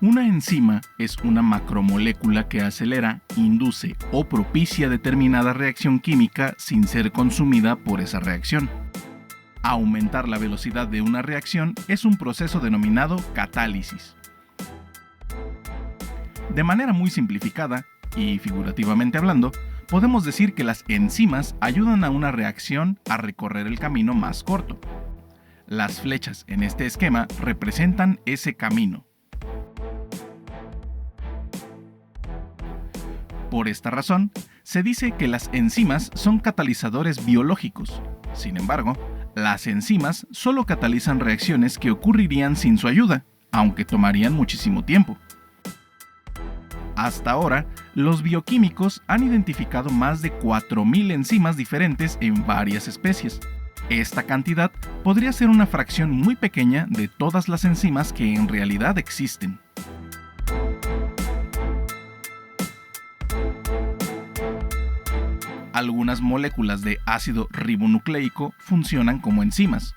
Una enzima es una macromolécula que acelera, induce o propicia determinada reacción química sin ser consumida por esa reacción. Aumentar la velocidad de una reacción es un proceso denominado catálisis. De manera muy simplificada, y figurativamente hablando, podemos decir que las enzimas ayudan a una reacción a recorrer el camino más corto. Las flechas en este esquema representan ese camino. Por esta razón, se dice que las enzimas son catalizadores biológicos. Sin embargo, las enzimas solo catalizan reacciones que ocurrirían sin su ayuda, aunque tomarían muchísimo tiempo. Hasta ahora, los bioquímicos han identificado más de 4.000 enzimas diferentes en varias especies. Esta cantidad podría ser una fracción muy pequeña de todas las enzimas que en realidad existen. Algunas moléculas de ácido ribonucleico funcionan como enzimas.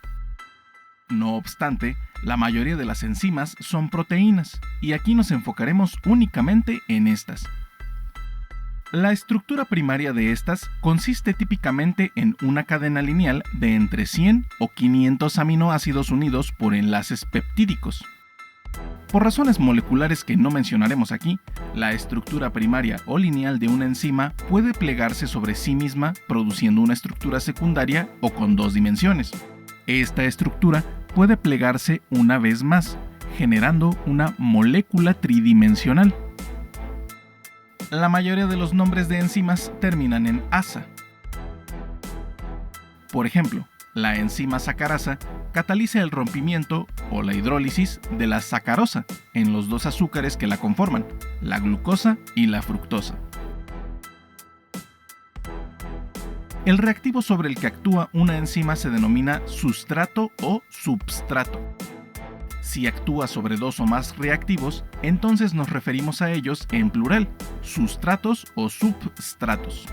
No obstante, la mayoría de las enzimas son proteínas, y aquí nos enfocaremos únicamente en estas. La estructura primaria de estas consiste típicamente en una cadena lineal de entre 100 o 500 aminoácidos unidos por enlaces peptídicos. Por razones moleculares que no mencionaremos aquí, la estructura primaria o lineal de una enzima puede plegarse sobre sí misma produciendo una estructura secundaria o con dos dimensiones. Esta estructura puede plegarse una vez más, generando una molécula tridimensional. La mayoría de los nombres de enzimas terminan en asa. Por ejemplo, la enzima sacarasa cataliza el rompimiento o la hidrólisis de la sacarosa en los dos azúcares que la conforman, la glucosa y la fructosa. El reactivo sobre el que actúa una enzima se denomina sustrato o substrato. Si actúa sobre dos o más reactivos, entonces nos referimos a ellos en plural, sustratos o substratos.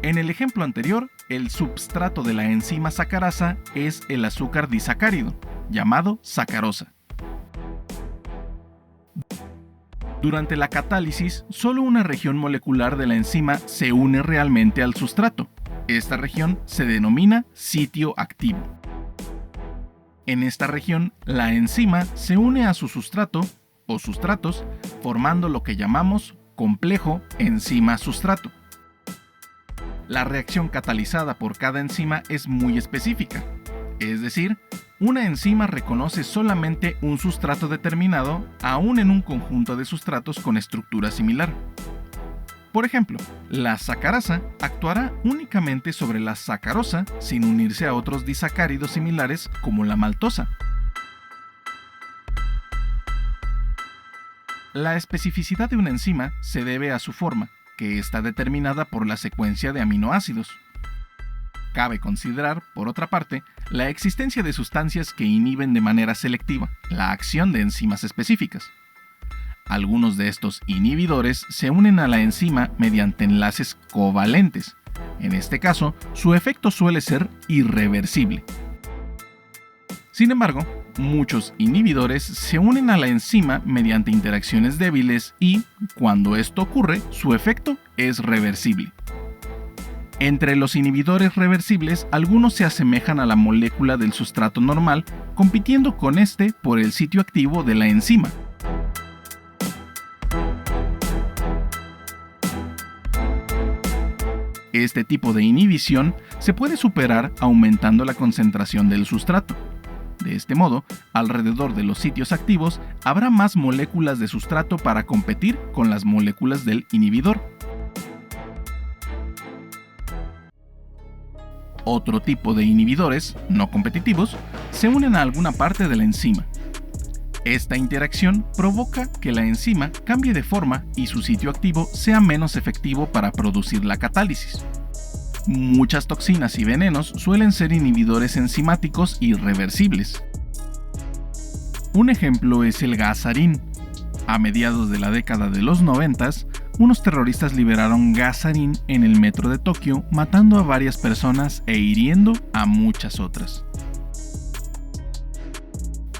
En el ejemplo anterior, el substrato de la enzima sacarasa es el azúcar disacárido, llamado sacarosa. Durante la catálisis, solo una región molecular de la enzima se une realmente al sustrato. Esta región se denomina sitio activo. En esta región, la enzima se une a su sustrato o sustratos, formando lo que llamamos complejo enzima-sustrato. La reacción catalizada por cada enzima es muy específica, es decir, una enzima reconoce solamente un sustrato determinado, aún en un conjunto de sustratos con estructura similar. Por ejemplo, la sacarasa actuará únicamente sobre la sacarosa sin unirse a otros disacáridos similares como la maltosa. La especificidad de una enzima se debe a su forma, que está determinada por la secuencia de aminoácidos. Cabe considerar, por otra parte, la existencia de sustancias que inhiben de manera selectiva la acción de enzimas específicas. Algunos de estos inhibidores se unen a la enzima mediante enlaces covalentes. En este caso, su efecto suele ser irreversible. Sin embargo, muchos inhibidores se unen a la enzima mediante interacciones débiles y, cuando esto ocurre, su efecto es reversible. Entre los inhibidores reversibles, algunos se asemejan a la molécula del sustrato normal, compitiendo con este por el sitio activo de la enzima. Este tipo de inhibición se puede superar aumentando la concentración del sustrato. De este modo, alrededor de los sitios activos habrá más moléculas de sustrato para competir con las moléculas del inhibidor. Otro tipo de inhibidores, no competitivos, se unen a alguna parte de la enzima. Esta interacción provoca que la enzima cambie de forma y su sitio activo sea menos efectivo para producir la catálisis. Muchas toxinas y venenos suelen ser inhibidores enzimáticos irreversibles. Un ejemplo es el gas sarín. A mediados de la década de los 90, unos terroristas liberaron gas sarín en el metro de Tokio, matando a varias personas e hiriendo a muchas otras.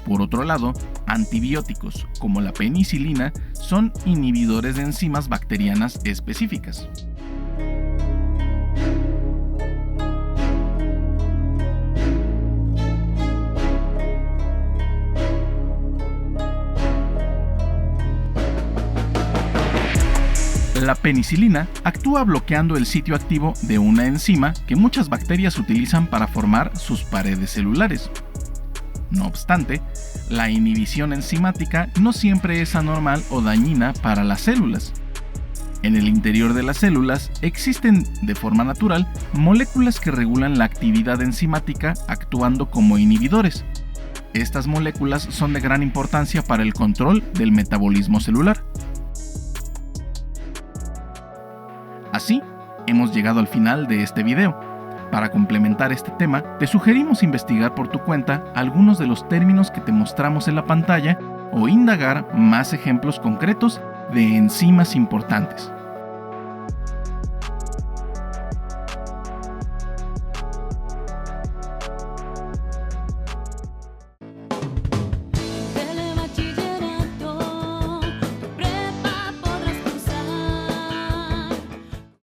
Por otro lado, antibióticos como la penicilina son inhibidores de enzimas bacterianas específicas. La penicilina actúa bloqueando el sitio activo de una enzima que muchas bacterias utilizan para formar sus paredes celulares. No obstante, la inhibición enzimática no siempre es anormal o dañina para las células. En el interior de las células existen, de forma natural, moléculas que regulan la actividad enzimática actuando como inhibidores. Estas moléculas son de gran importancia para el control del metabolismo celular. Así, hemos llegado al final de este video. Para complementar este tema, te sugerimos investigar por tu cuenta algunos de los términos que te mostramos en la pantalla o indagar más ejemplos concretos de enzimas importantes.